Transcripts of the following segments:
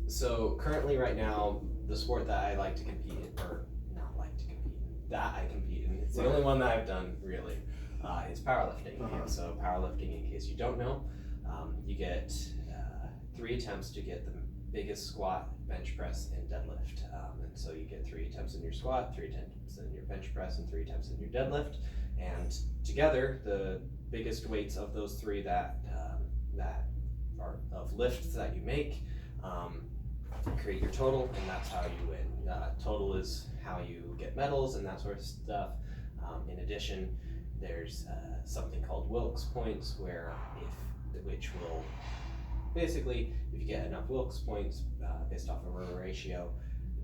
So currently right now, the sport that I like to compete in, or not like to compete in, that I compete in, it's the only one that I've done really, is powerlifting. And so powerlifting, in case you don't know, you get 3 attempts to get the biggest squat, bench press, and deadlift. And so you get 3 attempts in your squat, 3 attempts in your bench press, and 3 attempts in your deadlift. And together, the biggest weights of those 3 that are of lifts that you make create your total, and that's how you win. Total is how you get medals and that sort of stuff. In addition, there's something called Wilks points, which will basically, if you get enough Wilks points based off of a ratio,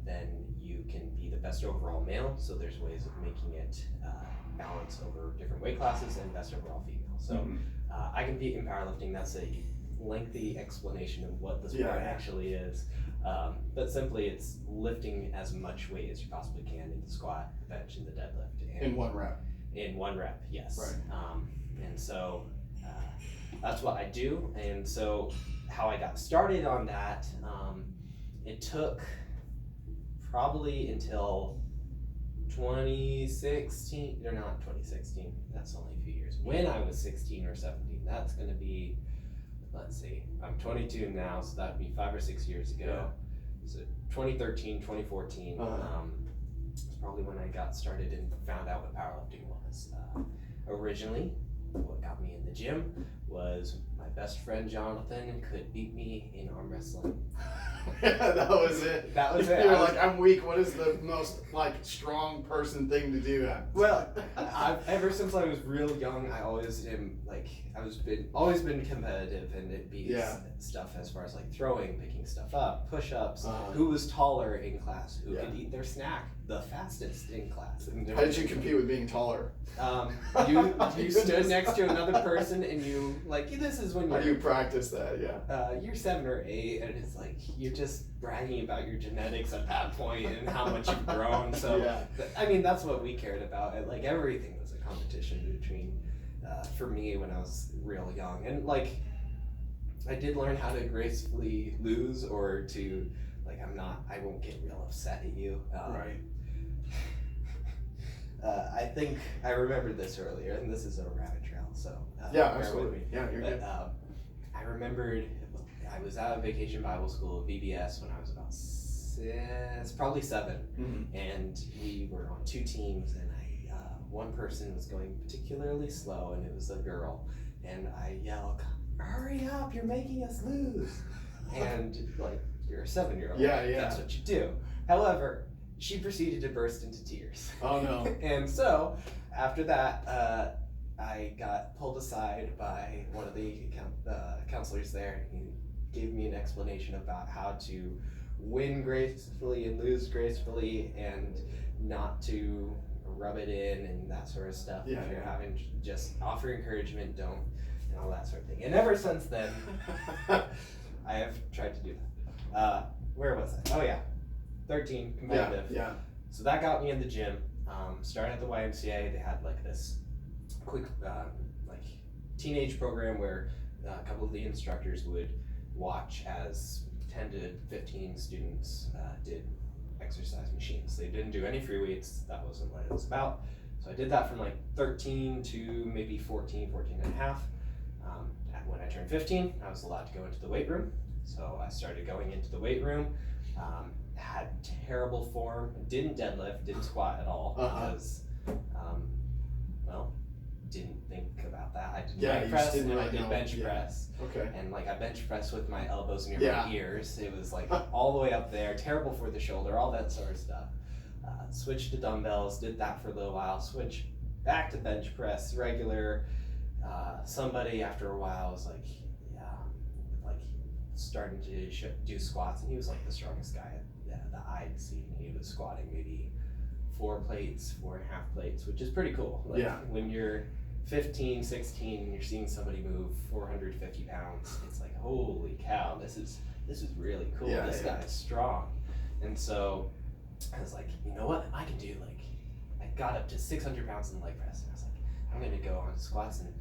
then you can be the best overall male. So there's ways of making it balance over different weight classes, and best overall female. So I compete in powerlifting. That's a lengthy explanation of what the sport actually is. But simply, it's lifting as much weight as you possibly can in the squat, the bench, and the deadlift. And in 1 rep? In 1 rep, yes. Right. And so that's what I do. And so how I got started on that, it took probably until 2016, or not 2016, that's only a few years. When I was 16 or 17, that's going to be, let's see, I'm 22 now, so that would be 5 or 6 years ago. So 2013, 2014, it's probably when I got started and found out what powerlifting was. Originally, what got me in the gym was my best friend Jonathan could beat me in arm wrestling. That was it. That was it. You're like, I'm weak. What is the most strong person thing to do? Well, ever since I was real young, I always am always been competitive, and it be stuff as far as throwing, picking stuff up, push-ups. Who was taller in class? Who could eat their snack the fastest in class? How did you compete with being taller? You stood next to another person, and you this is when you practice that, you're 7 or 8, and it's you're just bragging about your genetics at that point and how much you've grown. So I mean, that's what we cared about. Everything was a competition between for me when I was real young, and I did learn how to gracefully lose, or to I won't get real upset at you. Right. I think I remembered this earlier, and this is a rabbit trail, so absolutely. Yeah, you're good. I remembered I was at a vacation Bible school at VBS when I was about probably 7, and we were on 2 teams, and one person was going particularly slow, and it was a girl, and I yelled, "Hurry up, you're making us lose." And you're a 7-year-old, that's what you do. However, she proceeded to burst into tears. Oh no. And so after that, I got pulled aside by one of the counselors there. He gave me an explanation about how to win gracefully and lose gracefully, and not to rub it in and that sort of stuff. If you're having, just offer encouragement, don't, and all that sort of thing. And ever since then, I have tried to do that. Where was I? Oh yeah, 13, competitive. Yeah. So that got me in the gym. Started at the YMCA. They had this quick teenage program where a couple of the instructors would watch as 10 to 15 students did exercise machines. They didn't do any free weights. That wasn't what it was about. So I did that from 13 to maybe 14 and a half. When I turned 15, I was allowed to go into the weight room. So I started going into the weight room. Had terrible form. Didn't deadlift, didn't squat at all, because didn't think about that. I did leg press, and I did bench press. Okay. And I bench press with my elbows near my ears. It was all the way up there, terrible for the shoulder, all that sort of stuff. Switched to dumbbells, did that for a little while, switched back to bench press, regular. Somebody after a while was starting to do squats, and he was the strongest guy that I'd seen. He was squatting maybe 4 plates, 4.5 plates, which is pretty cool. When you're 15, 16, and you're seeing somebody move 450 pounds, it's holy cow, this is really cool. This guy is strong. And so I was you know what, I can do I got up to 600 pounds in the leg press, and I was I'm gonna go on squats, and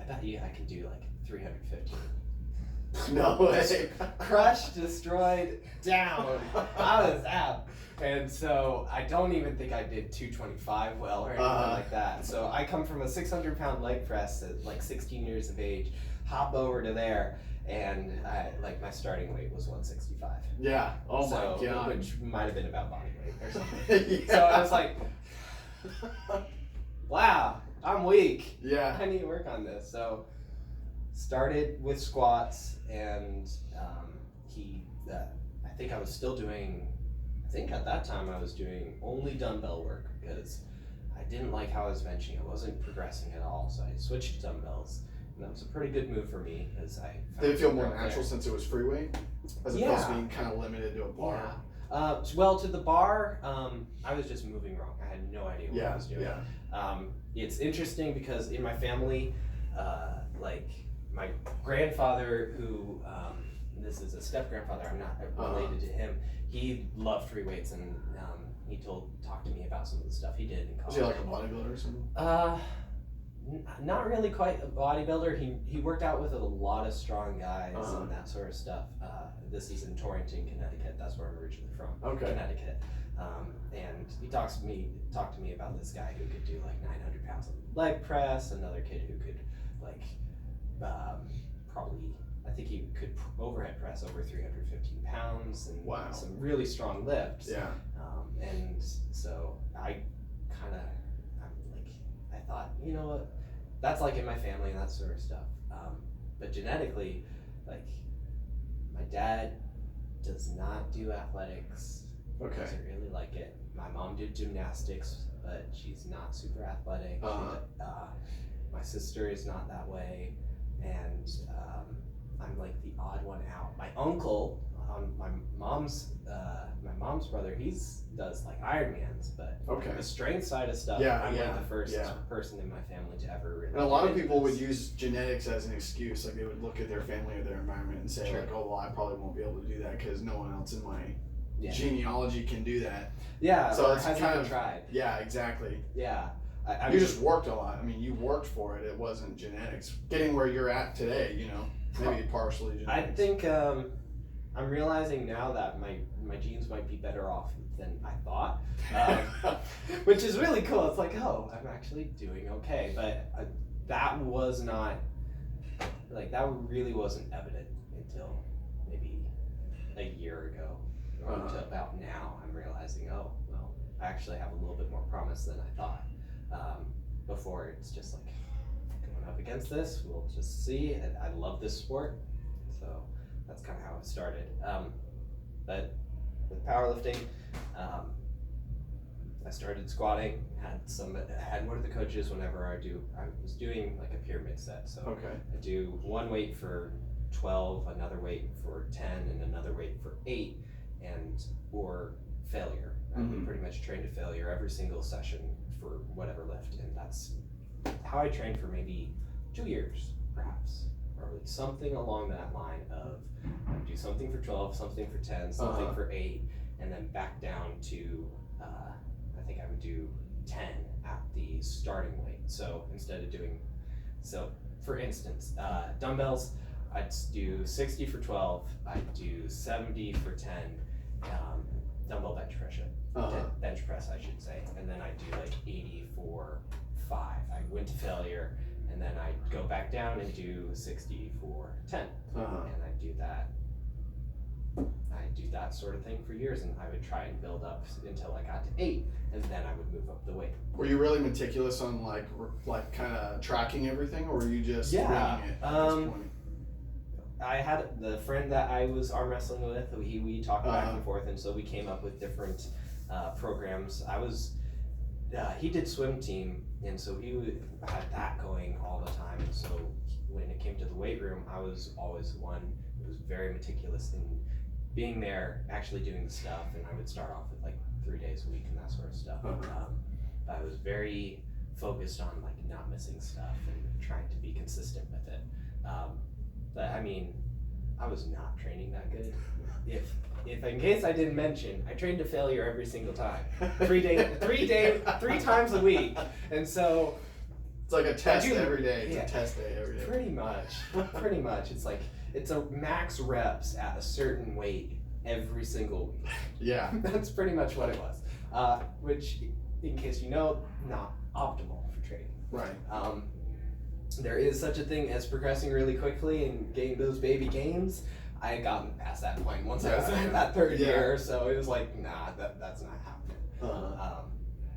I bet you I can do 350. No way. Crushed, destroyed, down. I was out. And so I don't even think I did 225 well or anything like that. So I come from a 600-pound leg press at like 16 years of age, hop over to there, and my starting weight was 165. Yeah. Oh my God. Which might have been about body weight or something. Yeah. So I was like, wow, I'm weak. Yeah. I need to work on this. So started with squats, and I think I was still doing. I think at that time I was doing only dumbbell work because I didn't like how I was benching. I wasn't progressing at all, so I switched to dumbbells, and that was a pretty good move for me because I. Did it feel more natural since it was free weight, as opposed to being kind of limited to a bar? Yeah. Well, to the bar, I was just moving wrong. I had no idea what I was doing. Yeah. It's interesting because in my family, my grandfather, who this is a step grandfather, I'm not related to him. He loved free weights, and he talked to me about some of the stuff he did in college. Was he like a bodybuilder or something? Not really quite a bodybuilder. He worked out with a lot of strong guys and that sort of stuff. This is in Torrington, Connecticut. That's where I'm originally from. Okay. Connecticut. And he talked to me about this guy who could do like 900 pounds of leg press. Another kid who could probably. I think he could overhead press over 315 pounds and some really strong lifts. Yeah. And so I thought, you know what, that's like in my family and that sort of stuff. But genetically, like my dad does not do athletics. Okay. Doesn't really like it. My mom did gymnastics, but she's not super athletic. My sister is not that way, and I'm like the odd one out. My uncle, my mom's brother, does like Ironmans, but the strength side of stuff, I'm like the first person in my family to ever really. And a lot of people would use genetics as an excuse. Like they would look at their family or their environment and say, like, oh, well, I probably won't be able to do that because no one else in my genealogy can do that. Yeah, so it's hasn't kind been of tried. Yeah, exactly. Yeah. You just worked a lot. I mean, you worked for it. It wasn't genetics. Getting where you're at today, you know, maybe partially genetics. I think I'm realizing now that my genes might be better off than I thought, which is really cool. It's like, oh, I'm actually doing okay. But that was not, like, that really wasn't evident until maybe a year ago. Or until about now, I'm realizing, oh, well, I actually have a little bit more promise than I thought. Before it's just like going up against this, we'll just see. I love this sport, so that's kind of how it started. But with powerlifting, I started squatting. Had one of the coaches whenever I was doing like a pyramid set. So I do one weight for 12, another weight for 10, and another weight for 8, or failure. I pretty much train to failure every single session for whatever lift, and that's how I trained for maybe 2 years, perhaps, or something along that line of do something for 12, something for 10, something for 8, and then back down to I think I would do 10 at the starting weight. So instead of doing, for instance, dumbbells, I'd do 60 for 12, I'd do 70 for 10, dumbbell bench press, I should say, and then I'd do like 80 for 5. I went to failure, and then I'd go back down and do 60 for 10, and I'd do that sort of thing for years, and I would try and build up until I got to 8, and then I would move up the weight. Were you really meticulous on like kind of tracking everything, or were you just winging it at this point? I had the friend that I was arm wrestling with. We talked back and forth, and so we came up with different programs. He did swim team, and so he had that going all the time. And so when it came to the weight room, I was always the one who was very meticulous in being there, actually doing the stuff. And I would start off with like 3 days a week and that sort of stuff. But I was very focused on like not missing stuff and trying to be consistent with it. But I mean, I was not training that good. If in case I didn't mention, I trained to failure every single time. 3 times a week. And so it's like a test every day. It's a test day every day. Pretty much. It's like it's a max reps at a certain weight every single week. Yeah. That's pretty much what it was. Which, in case you know, not optimal for training. Right. There is such a thing as progressing really quickly and getting those baby gains. I had gotten past that point once I was in that third year, so it was like, nah, that's not happening.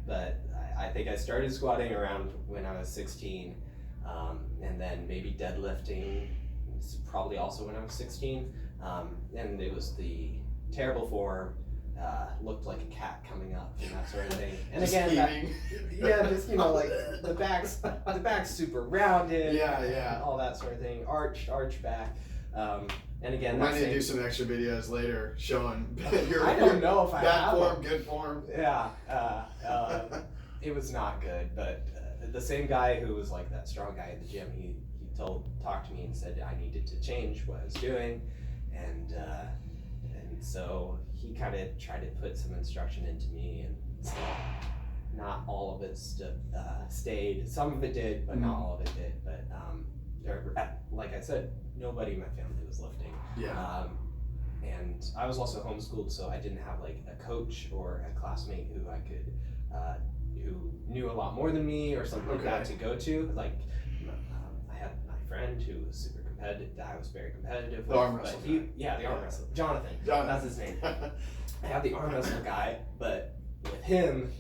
But I think I started squatting around when I was 16, and then maybe deadlifting probably also when I was 16, and it was the terrible form, looked like a cat coming up and that sort of thing. And just again, just like the back's super rounded, all that sort of thing, arch back. And again, might need to do some extra videos later showing your I don't know if I bad have form, them. good form. Yeah, it was not good, but the same guy who was like that strong guy at the gym, he talked to me and said I needed to change what I was doing, and so he kind of tried to put some instruction into me, and so not all of it stayed. Some of it did, but not all of it did. But like I said, nobody in my family was lifting. Yeah. And I was also homeschooled, so I didn't have like a coach or a classmate who I could, who knew a lot more than me or something like that to go to. Like, I had my friend who was super competitive, that I was very competitive with. The arm wrestler. The arm wrestler. Jonathan. That's his name. I had the arm wrestler guy, but with him,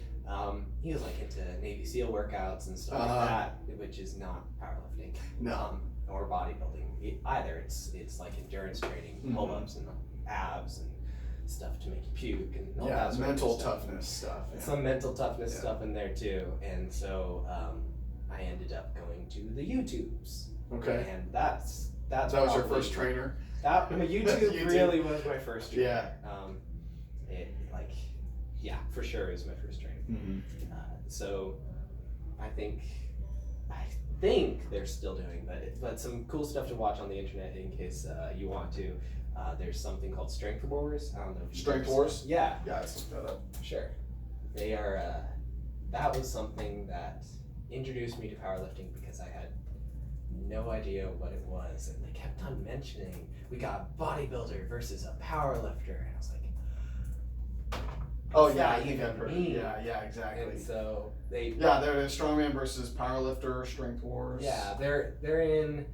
he was like into Navy SEAL workouts and stuff like that, which is not powerlifting. No. Or bodybuilding either. It's like endurance training, pull-ups and abs and stuff to make you puke and all that sort mental of stuff. toughness stuff. Yeah. Some mental toughness stuff in there too. And so I ended up going to the YouTubes. Okay. And that was your first trainer? YouTube really was my first trainer. Yeah. For sure it was my first trainer. Mm-hmm. So I think they're still doing, but some cool stuff to watch on the internet in case you want to. There's something called Strength Wars. I don't know if you Strength Wars? Yeah. Yeah, let's look that up. Sure. They are. That was something that introduced me to powerlifting because I had no idea what it was, and they kept on mentioning we got a bodybuilder versus a powerlifter, and I was like, oh yeah, I think I've heard. Yeah, exactly. And so they're the strongman versus powerlifter, Strength Wars. Yeah, they're in.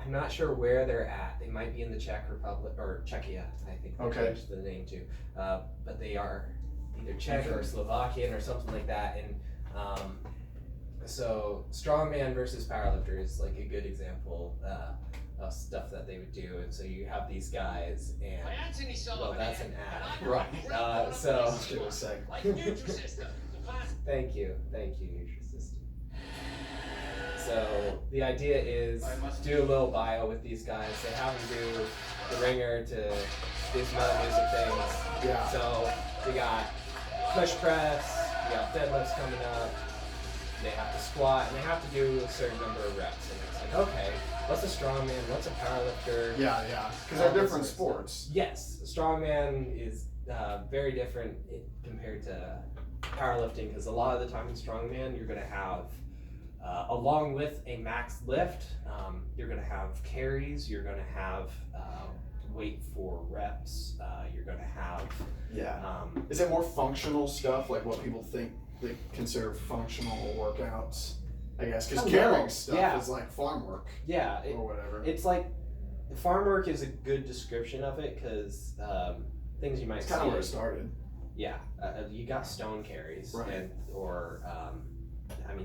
I'm not sure where they're at. They might be in the Czech Republic or Czechia. I think they changed the name to. But they are either Czech or Slovakian or something like that. And so strongman versus powerlifter is like a good example of stuff that they would do. And so you have these guys, and well, that's an ad, right? So let's give it a sec. Thank you, Nutrisystem. So the idea is do a little bio with these guys. They have them do the ringer to do some other music things. Yeah. So we got push press, we got deadlifts coming up. They have to squat and they have to do a certain number of reps. And it's like, okay, what's a strongman? What's a powerlifter? Yeah. Because they're different sports. Yes, strongman is very different compared to powerlifting because a lot of the time in strongman you're going to have along with a max lift, you're going to have carries, you're going to have weight for reps, you're going to have... is it more functional stuff, like what people think they consider functional workouts? I guess, because carrying stuff is like farm work. Yeah. Or whatever. It's like, farm work is a good description of it because things you might see... It's kind of where it started. Yeah. You got stone carries. Right.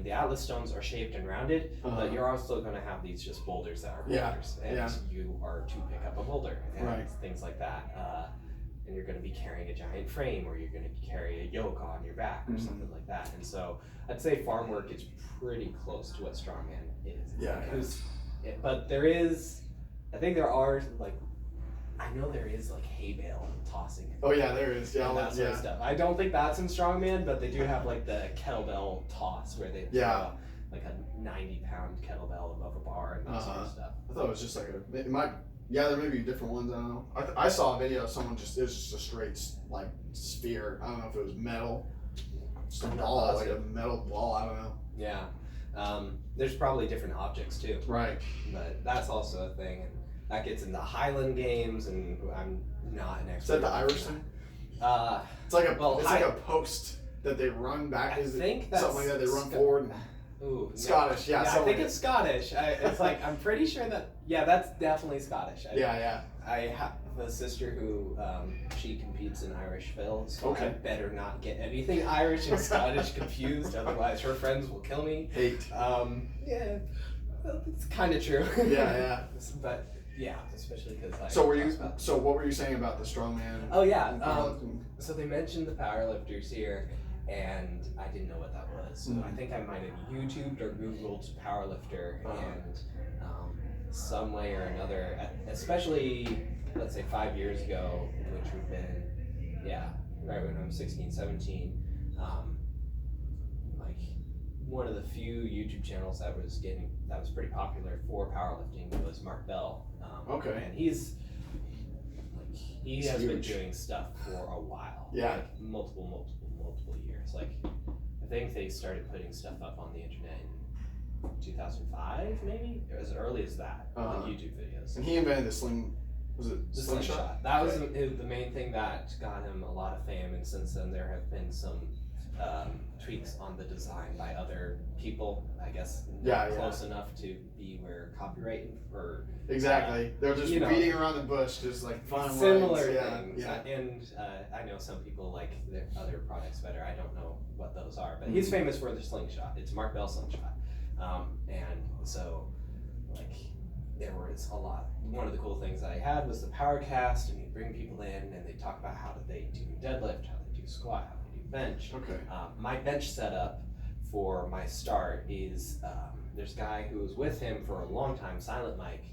The Atlas stones are shaped and rounded, but you're also going to have these just boulders that are boulders, and you are to pick up a boulder and things like that. And you're going to be carrying a giant frame, or you're going to carry a yoke on your back, or something like that. And so I'd say farm work is pretty close to what strongman is. But there is, I think there are I know there is hay bale tossing. Oh yeah, there is. Yeah, that sort of stuff. I don't think that's in strongman, but they do have the kettlebell toss where they throw a 90-pound kettlebell above a bar and that sort of stuff. I thought it was just it might. Yeah, there may be different ones. I don't know. I saw a video of someone it was just a straight sphere. I don't know if it was metal, just a ball, a metal ball. I don't know. Yeah. There's probably different objects too. Right. But that's also a thing. that gets into Highland games, and I'm not an expert. Is that the Irish thing? It's like like a post that they run back. I think that's something like that. They run forward. And, Ooh, Scottish, yeah. I think it's Scottish. It's like, I'm pretty sure that, that's definitely Scottish. I have a sister who, she competes in Irish films, so I better not get anything Irish and Scottish confused, otherwise her friends will kill me. Hate. Yeah, well, it's kind of true. Yeah. But, yeah, especially because So what were you saying about the strongman? Oh, yeah. So they mentioned the powerlifters here, and I didn't know what that was. So I think I might have YouTubed or Googled powerlifter, and some way or another, especially, let's say 5 years ago, which would have been, right when I was 16, 17, like one of the few YouTube channels that was pretty popular for powerlifting was Mark Bell. And he has been doing stuff for a while. Yeah. Like multiple years. Like, I think they started putting stuff up on the internet in 2005, maybe? As early as that, on YouTube videos. And he invented the slingshot? That was the main thing that got him a lot of fame, and since then there have been some tweaks on the design by other people, I guess, close enough to be where copyright or exactly. They're just beating around the bush, just like fun similar lines. things. And I know some people like their other products better. I don't know what those are, but he's famous for the slingshot. It's Mark Bell slingshot, and so like there was a lot. One of the cool things that I had was the power cast, and he'd bring people in and they'd talk about how they do deadlift, how they do squat, how they do bench. My bench setup for my start is there's a guy who was with him for a long time, Silent Mike.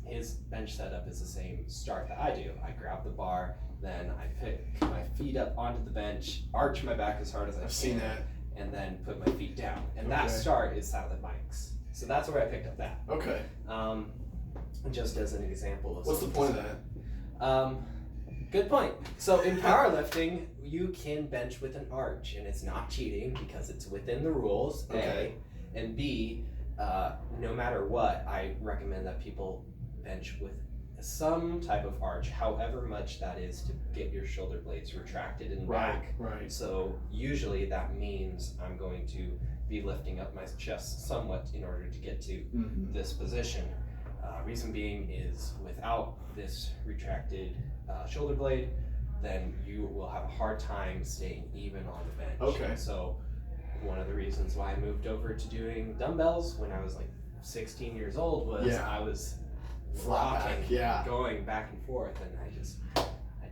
His bench setup is the same start that I do. I grab the bar, then I pick my feet up onto the bench, arch my back as hard as I can. I've seen that. And then put my feet down. And that start is Silent Mike's. So that's where I picked up that. Just as an example of what's the point of that? Good point. So in powerlifting, you can bench with an arch, and it's not cheating because it's within the rules, A. And B, no matter what, I recommend that people bench with some type of arch, however much that is, to get your shoulder blades retracted and back. So usually that means I'm going to be lifting up my chest somewhat in order to get to this position. Reason being is without this retracted shoulder blade, then you will have a hard time staying even on the bench. So one of the reasons why I moved over to doing dumbbells when I was like 16 years old was I was rocking, going back and forth, and I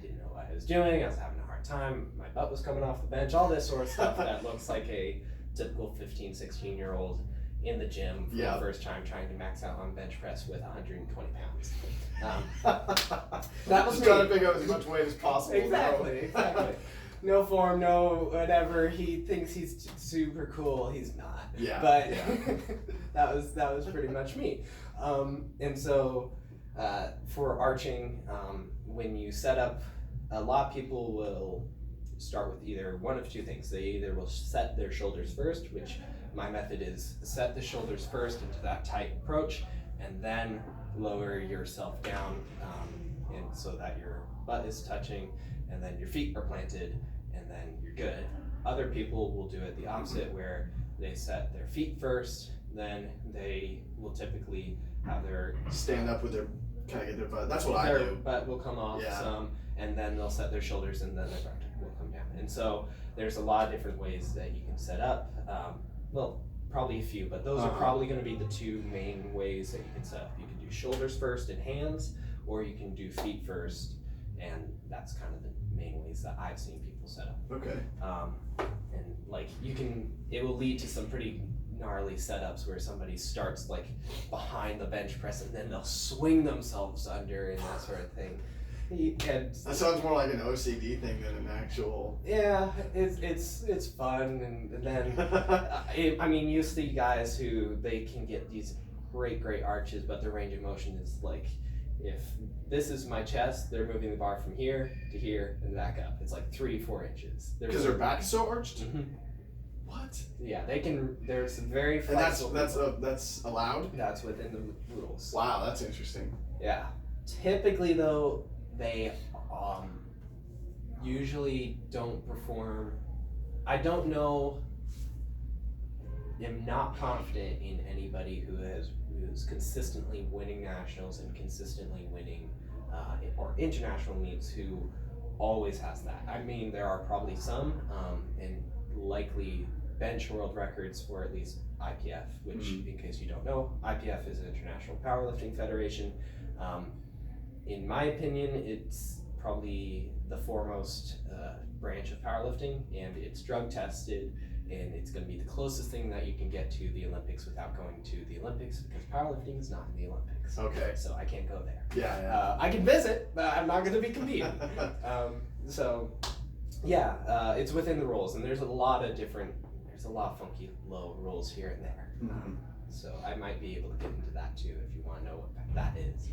didn't know what I was doing. I was having a hard time. My butt was coming off the bench, all this sort of stuff that looks like a typical 15, 16-year-old in the gym for the first time trying to max out on bench press with 120 pounds. That was just trying to pick up as much weight as possible. Exactly. No form, no whatever. He thinks he's super cool. He's not. But that was pretty much me. And so for arching, when you set up, a lot of people will start with either one of two things. They either will set their shoulders first, which my method is set the shoulders first into that tight approach, and then lower yourself down, and so that your butt is touching, and then your feet are planted, and then you're good. Other people will do it the opposite, where they set their feet first, then they will typically have their stand up with their kind of get their butt. That's what I do. Their butt will come off some, and then they'll set their shoulders, and then their butt will come down. And so there's a lot of different ways that you can set up. Well, probably a few, but those are probably going to be the two main ways that you can set up. You can do shoulders first and hands, or you can do feet first, and that's kind of the main ways that I've seen people set up. And like it will lead to some pretty gnarly setups where somebody starts like behind the bench press and then they'll swing themselves under and that sort of thing. And that sounds more like an OCD thing than an actual. Yeah, it's fun, and then I mean, you see guys who they can get these great arches, but their range of motion is like, if this is my chest, they're moving the bar from here to here and back up. It's like 3-4 inches. Because their back is so arched. What? Yeah, they can. There's very And flexible. that's allowed. That's within the rules. Wow, that's interesting. Yeah. Typically, though, they usually don't perform. I don't know. I'm not confident in anybody who's consistently winning nationals and consistently winning or international meets who always has that. I mean, there are probably some, and likely bench world records for at least IPF, which, in case you don't know, IPF is an International Powerlifting Federation. In my opinion, it's probably the foremost branch of powerlifting, and it's drug tested, and it's going to be the closest thing that you can get to the Olympics without going to the Olympics, because powerlifting is not in the Olympics. Okay. So I can't go there. Yeah. I can visit, but I'm not going to be competing. It's within the rules, and there's a lot of funky low rules here and there. So I might be able to get into that too if you want to know what that is.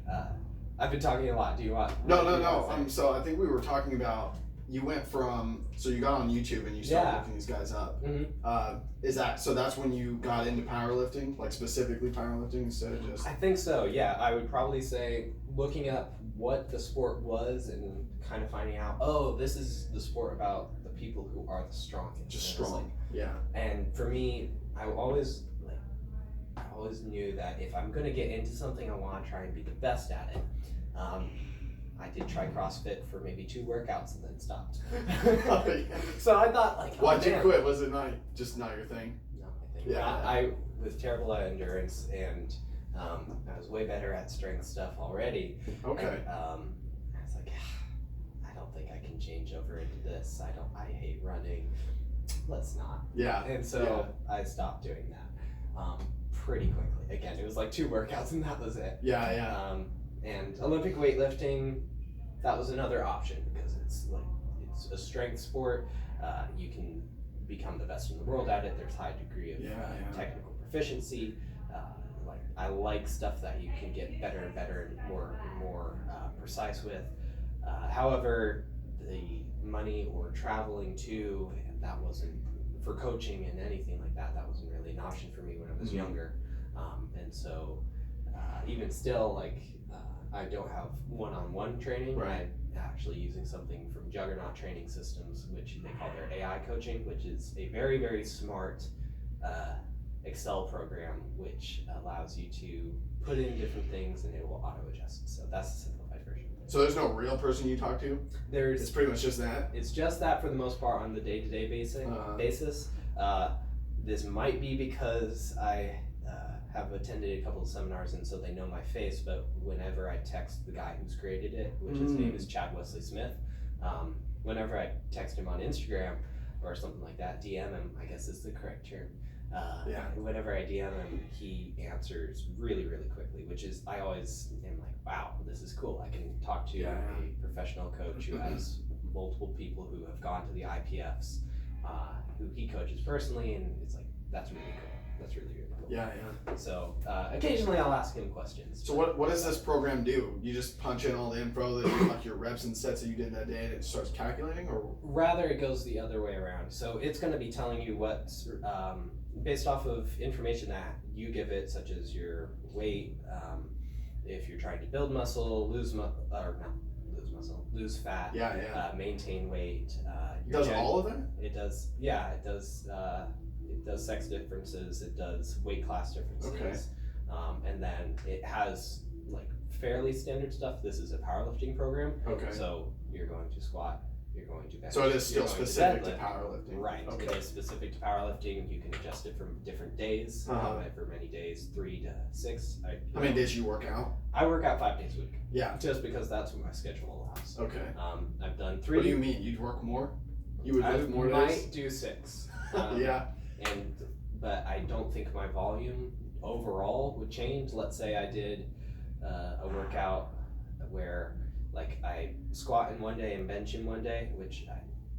But, I've been talking a lot. Do you want? No. So I think we were talking about, you went from, so you got on YouTube and you started looking these guys up. Is that, so that's when you got into powerlifting, like specifically powerlifting instead of just? I think so, yeah. I would probably say looking up what the sport was and kind of finding out, oh, this is the sport about the people who are the strongest. Just strong, yeah. And for me, I always knew that if I'm gonna get into something, I want to try and be the best at it. I did try CrossFit for maybe 2 workouts and then stopped. So I thought, like, why'd you quit? Was it just not your thing? Not my thing. Yeah. I was terrible at endurance, and I was way better at strength stuff already. Okay. And, I was like, I don't think I can change over into this. I hate running. Let's not. Yeah. And so I stopped doing that pretty quickly. Again, it was like 2 workouts and that was it. Yeah. And Olympic weightlifting, that was another option because it's a strength sport. You can become the best in the world at it. There's high degree of technical proficiency. I like stuff that you can get better and better and more precise with. However, the money or traveling to, that wasn't, for coaching and anything like that, that wasn't really an option for me when I was younger. And so even still, I don't have one-on-one training. Right. I'm actually using something from Juggernaut Training Systems, which they call their AI coaching, which is a very, very smart Excel program, which allows you to put in different things and it will auto-adjust. So that's the simplified version. So there's no real person you talk to? It's pretty much just that? It's just that for the most part on the day-to-day basis. This might be because I have attended a couple of seminars and so they know my face, but whenever I text the guy who's created it, which his name is Chad Wesley Smith, whenever I text him on Instagram or something like that, DM him, I guess is the correct term. Whenever I DM him, he answers really, really quickly, which is, I always am like, wow, this is cool. I can talk to a professional coach who has multiple people who have gone to the IPFs, who he coaches personally, and it's like, that's really cool. That's really, really cool. Yeah. So occasionally I'll ask him questions. So what does this program do? You just punch in all the info that you, like your reps and sets that you did that day, and it starts calculating, or? Rather, it goes the other way around. So it's going to be telling you what, based off of information that you give it, such as your weight, if you're trying to build muscle, lose fat, maintain weight. Does all of it? It does. Yeah, it does. It does sex differences. It does weight class differences. Okay. And then it has fairly standard stuff. This is a powerlifting program. Okay. So you're going to squat. You're going to bench. So it is still specific to powerlifting. Right. Okay. It is specific to powerlifting. You can adjust it from different days. For many days, 3 to 6. How many days you work out? I work out 5 days a week. Yeah. Just because that's what my schedule allows. Okay. I've done 3. What do you mean? You'd work more? You would lift more days? I might do 6. Yeah. But I don't think my volume overall would change. Let's say I did a workout where I squat in one day and bench in one day, which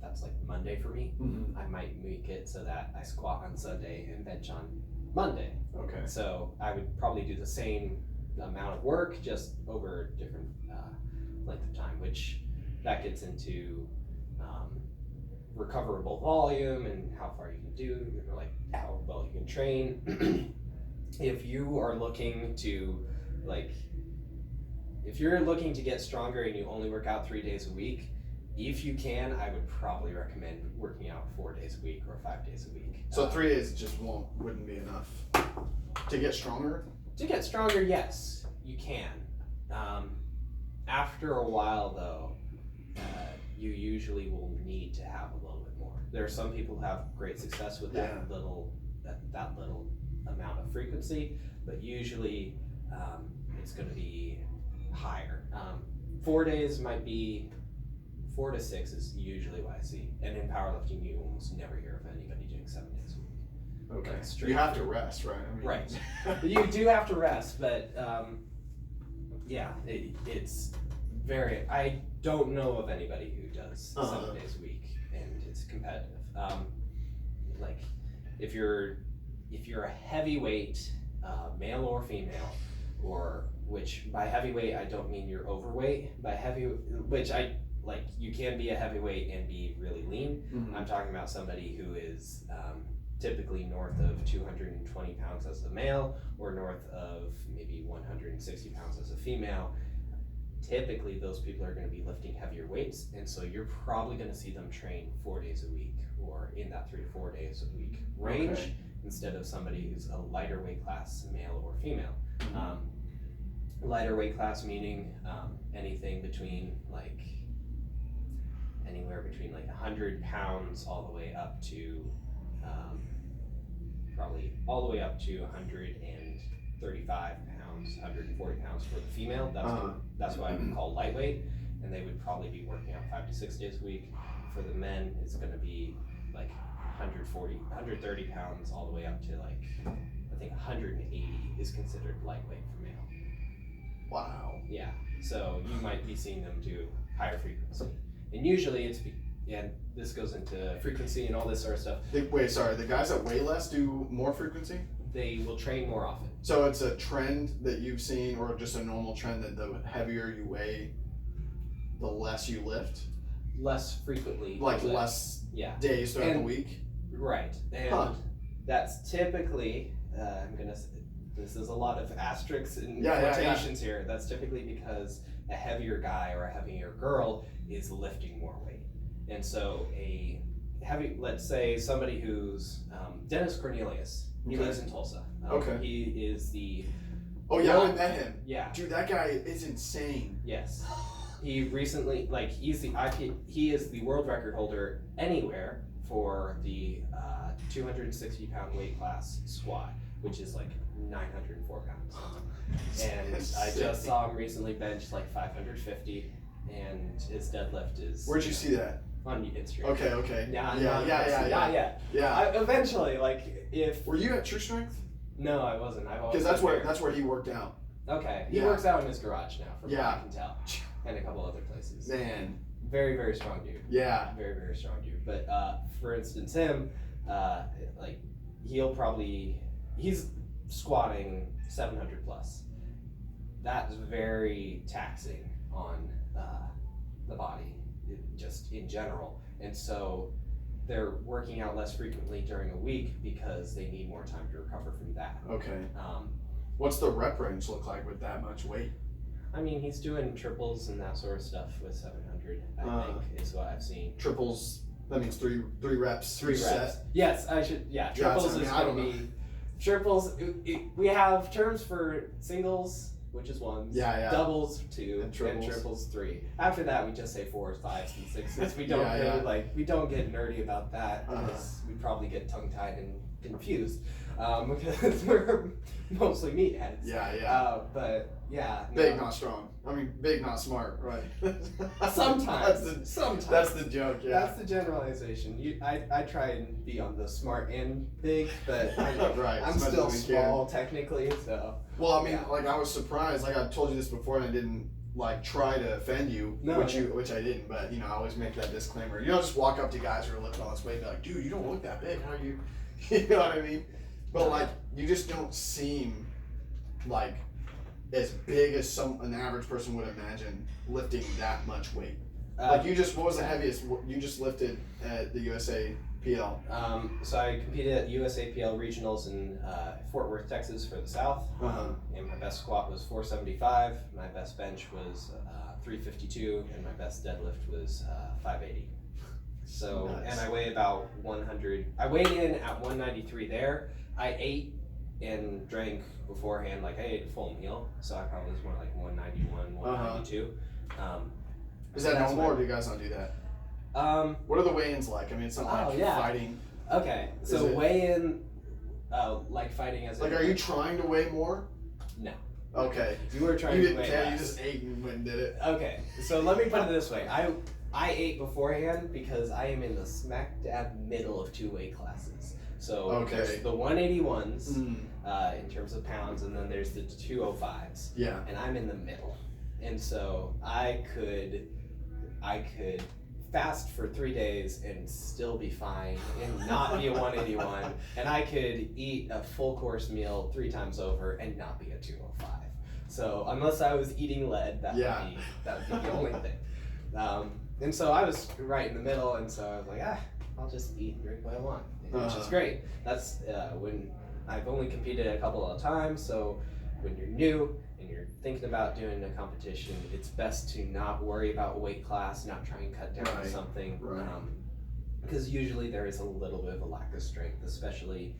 that's Monday for me. I might make it so that I squat on Sunday and bench on Monday. Okay. So I would probably do the same amount of work, just over different length of time, which that gets into recoverable volume and how far you can do, like how well you can train. If you are looking to if you're looking to get stronger and you only work out 3 days a week, if you can, I would probably recommend working out 4 days a week or 5 days a week. So 3 days just wouldn't be enough to get stronger? To get stronger, yes, you can. After a while, though, you usually will need to have a little bit more. There are some people who have great success with that little amount of frequency, but usually it's going to be higher. 4 days might be 4 to 6 is usually what I see, and in powerlifting, you almost never hear of anybody doing 7 days a week. Okay. Like you have to rest, right? I mean, right. You do have to rest, but it's very. I don't know of anybody who does 7 days a week, and it's competitive. Like if you're a heavyweight, male or female, or which by heavyweight I don't mean you're overweight. By which I like, you can be a heavyweight and be really lean. Mm-hmm. I'm talking about somebody who is typically north of 220 pounds as a male, or north of maybe 160 pounds as a female. Typically, those people are going to be lifting heavier weights, and so you're probably going to see them train 4 days a week, or in that 3 to 4 days a week range, instead of somebody who's a lighter weight class, male or female. Lighter weight class meaning anything between anywhere between 100 pounds all the way up to probably all the way up to 135 pounds, 140 pounds for the female. That's why I would call lightweight, and they would probably be working out 5 to 6 days a week. For the men, it's going to be 140, 130 pounds all the way up to I think 180 is considered lightweight for male. Wow. Yeah, so you might be seeing them do higher frequency, and usually and this goes into frequency and all this sort of stuff. The guys that weigh less do more frequency? They will train more often. So it's a trend that you've seen, or just a normal trend, that the heavier you weigh, the less you lift? Less frequently. Less days throughout the week? Right, and that's typically, this is a lot of asterisks and quotations here. That's typically because a heavier guy or a heavier girl is lifting more weight. And so let's say somebody who's Dennis Cornelius, he lives in Tulsa. He is the... Oh yeah, I met him. Yeah. Dude, that guy is insane. Yes. He recently, he is the world record holder anywhere for the 260 pound weight class squat, which is 904 pounds. And I just saw him recently bench 550, and his deadlift is... Where'd you see that? On Instagram. Okay. Yeah. Eventually, if... Were you at True Strength? No, I wasn't. Because that's where he worked out. Okay. He works out in his garage now, from what I can tell. And a couple other places. Man. Very, very strong dude. Yeah. Very, very strong dude. But for instance, him, he's squatting 700 plus. That's very taxing on the body, just in general. And so they're working out less frequently during a week because they need more time to recover from that. Okay. What's the rep range look like with that much weight? I mean, he's doing triples and that sort of stuff with 700, I think, is what I've seen. Triples, that means three reps. 3 reps. Set. Yes, triples is going to be... Triples, we have terms for singles, which is 1s, doubles 2, and triples 3. After that, we just say 4s, 5s, and 6s. We don't we don't get nerdy about that, because we probably get tongue-tied and confused, because we're mostly meatheads. But yeah. Big, not strong. I mean, big, not smart, right? Sometimes. That's the joke, yeah. That's the generalization. I try and be on the smart and big, but I'm still small technically, so. Well, I mean, I was surprised. I told you this before, and I didn't try to offend you, which I didn't. But I always make that disclaimer. You don't just walk up to guys who are lifting all this weight and be like, "Dude, you don't look that big. How are you?" You know what I mean? But you just don't seem as big as an average person would imagine lifting that much weight. Like what was the heaviest you just lifted at the USA PL? So I competed at USAPL regionals in Fort Worth, Texas for the South. And my best squat was 475. My best bench was 352, and my best deadlift was 580. So nice. And I weigh about 100. I weighed in at 193 there. I ate and drank beforehand. Like I ate a full meal, so I probably was more like 191, 192. Is that normal, or do you guys not do that? What are the weigh-ins like? I mean, it's not like fighting. Okay, so weigh-in, like fighting as like, are you trying to weigh more? No. Okay. You were trying to weigh less. You just ate and went and did it. Okay, so let me put it this way. I ate beforehand because I am in the smack dab middle of 2 weight classes. So there's the 181s in terms of pounds, and then there's the 205s. Yeah. And I'm in the middle. And so I could fast for 3 days and still be fine and not be a 181, and I could eat a full course meal 3 times over and not be a 205. So unless I was eating lead, that would be the only thing. And so I was right in the middle, and so I was like, I'll just eat and drink what I want, which is great. That's when I've only competed a couple of times, so when you're new and you're thinking about doing a competition, it's best to not worry about weight class, not try and cut down on something, because usually there is a little bit of a lack of strength, especially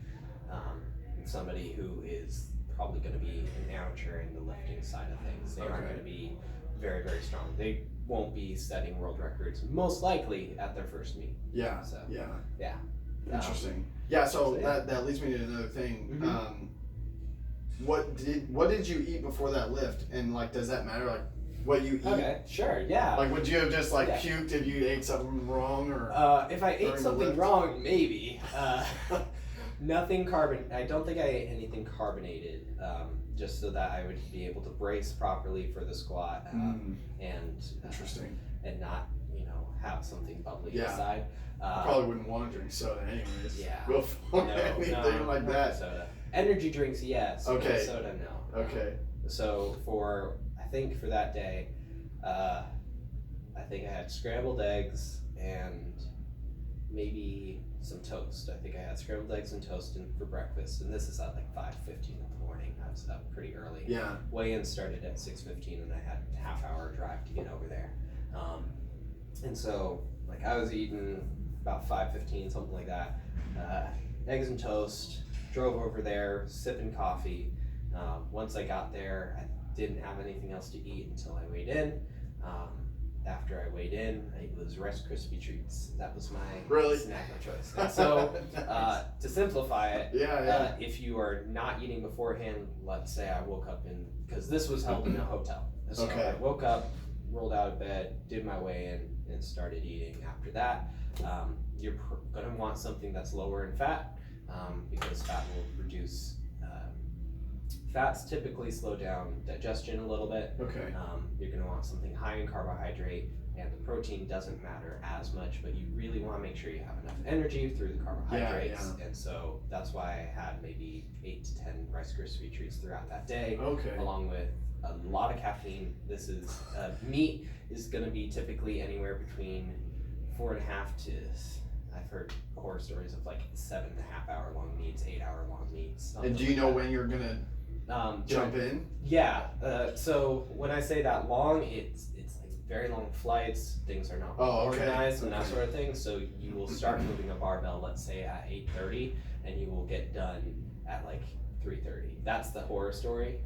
in somebody who is probably going to be an amateur in the lifting side of things. They aren't going to be very, very strong. They won't be setting world records, most likely at their first meet. Yeah. So, yeah. Interesting. So that leads me to another thing. What did you eat before that lift, and like, does that matter, like what you eat? Okay, sure, yeah. Like, would you have just like puked if you ate something wrong, or if I ate something wrong, maybe. Nothing I don't think I ate anything carbonated, just so that I would be able to brace properly for the squat, and interesting, and not have something bubbly inside. I probably wouldn't want to drink soda anyways. Yeah. Anything like that. Soda. Energy drinks, yes. Okay. Soda, no. Okay. So I think for that day, I think I had scrambled eggs and maybe some toast. I think I had scrambled eggs and toast for breakfast, and this is at like 5:15 in the morning. I was up pretty early. Yeah. Weigh-in started at 6:15, and I had a half-hour drive to get over there. And so, like, I was eating about 5:15, something like that. Eggs and toast. Drove over there, sipping coffee. Once I got there, I didn't have anything else to eat until I weighed in. After I weighed in, it was Rice Krispie treats. That was my snack of choice. And so, to simplify it, if you are not eating beforehand, let's say I woke up because this was held in a hotel. So I woke up, rolled out of bed, did my weigh-in, and started eating after that. You're going to want something that's lower in fat, because fat will reduce. Fats typically slow down digestion a little bit. You're going to want something high in carbohydrate, and the protein doesn't matter as much, but you really want to make sure you have enough energy through the carbohydrates. And so that's why I had maybe 8 to 10 Rice Krispie treats throughout that day, along with a lot of caffeine. This is meat is going to be typically anywhere between 4.5 to, I've heard horror stories of like 7.5 hour long meets, 8 hour long meets. And do you know when you're gonna jump in? Yeah. So when I say that long, it's like very long flights. Things are not organized and that sort of thing. So you will start moving a barbell, let's say at 8:30, and you will get done at like 3:30. That's the horror story.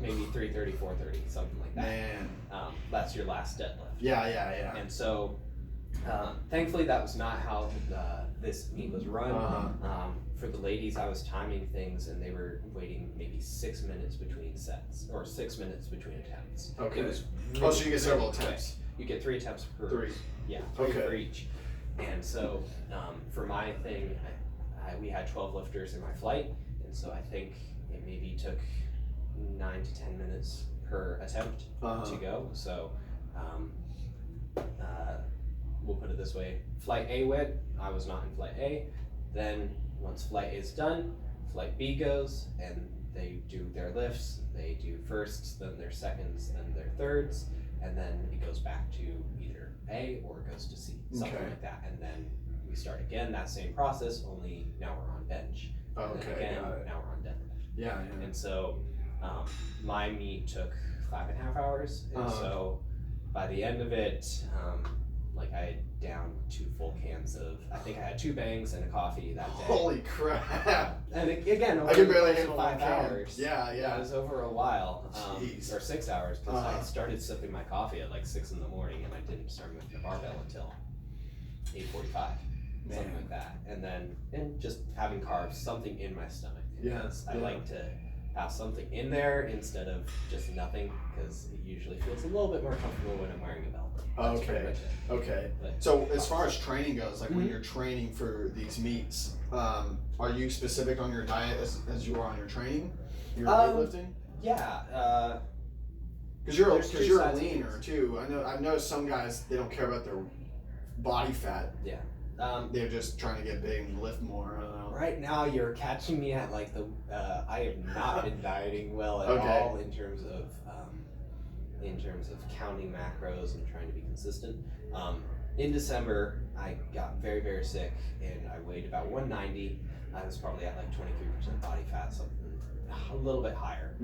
Maybe 3:30, 4:30, something like that. Man. That's your last deadlift. Yeah. And so, thankfully, that was not how this meet was run. For the ladies, I was timing things, and they were waiting maybe 6 minutes between sets, or 6 minutes between attempts. Okay. It was really, so you get several attempts. You get 3 attempts per. 3. Yeah, 3 for each. And so, for my thing, we had 12 lifters in my flight, and so I think it maybe took 9 to 10 minutes per attempt to go. So, we'll put it this way: Flight A went. I was not in Flight A. Then once Flight A is done, Flight B goes, and they do their lifts. They do firsts, then their seconds, then their thirds, and then it goes back to either A or goes to C, something Okay. like that. And then we start again, that same process, only now we're on bench. And then Okay, again, got it. now we're on deadlift. Yeah. And so my meet took 5.5 hours. And so by the end of it, like I had down 2 full cans of, I think I had 2 bangs and a coffee that day. Holy crap! And again, over I can barely the handle 5 1 can. hours. Yeah. It was over a while, Jeez. or 6 hours, because I started sipping my coffee at like 6 in the morning, and I didn't start moving the barbell until 8:45, something like that. And just having carbs, something in my stomach. Because I like to have something in there instead of just nothing, because it usually feels a little bit more comfortable when I'm wearing a belt. That's pretty much it. Okay. But, So as far as training goes, like when you're training for these meets, are you specific on your diet as you are on your training? Your weightlifting? Yeah. Because you're There's two sides of leaner too. I've noticed some guys, they don't care about their body fat. Yeah. They're just trying to get big and lift more. I don't know. Right now, you're catching me at like the. I have not been dieting well at all in terms of counting macros and trying to be consistent. In December, I got very, very sick, and I weighed about 190. I was probably at like 23% body fat, something a little bit higher.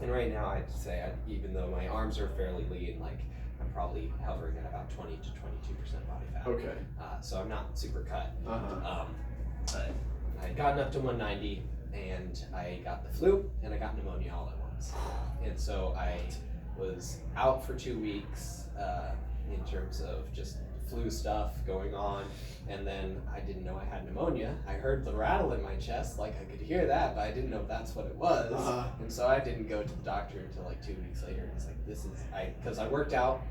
And right now, I'd say, even though my arms are fairly lean, like I'm probably hovering at about 20 to 22% body fat. Okay. So I'm not super cut. But I had gotten up to 190, and I got the flu, and I got pneumonia all at once. And so I was out for 2 weeks in terms of just flu stuff going on, and then I didn't know I had pneumonia. I heard the rattle in my chest, like I could hear that, but I didn't know if that's what it was. And so I didn't go to the doctor until like 2 weeks later. It's like, because I worked out.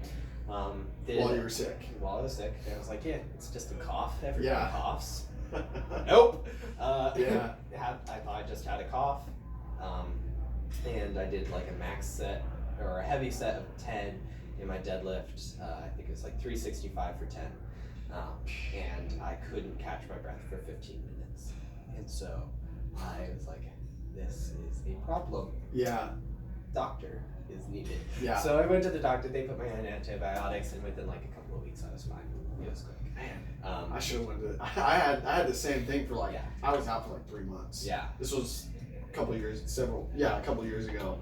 While you were sick. While I was sick, and I was like, yeah, it's just a cough. Everybody coughs. Nope. I thought I just had a cough, and I did like a max set or a heavy set of 10 in my deadlift. I think it was like 365 for 10, and I couldn't catch my breath for 15 minutes, and so I was like, this is a problem. Yeah. Doctor is needed. Yeah. So I went to the doctor. They put me on antibiotics, and within like a couple of weeks, I was fine. It was quick. Man, I should have went to. I had the same thing for like. I was out for like 3 months. Yeah. This was a couple years ago.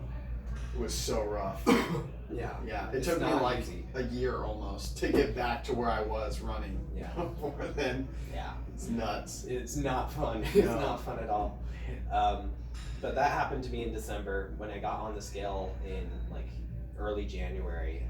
It was so rough. Yeah. It took me like a year almost to get back to where I was running. Yeah. Before then. Yeah. It's nuts. It's not fun. It's not fun at all. But that happened to me in December. When I got on the scale in like early January,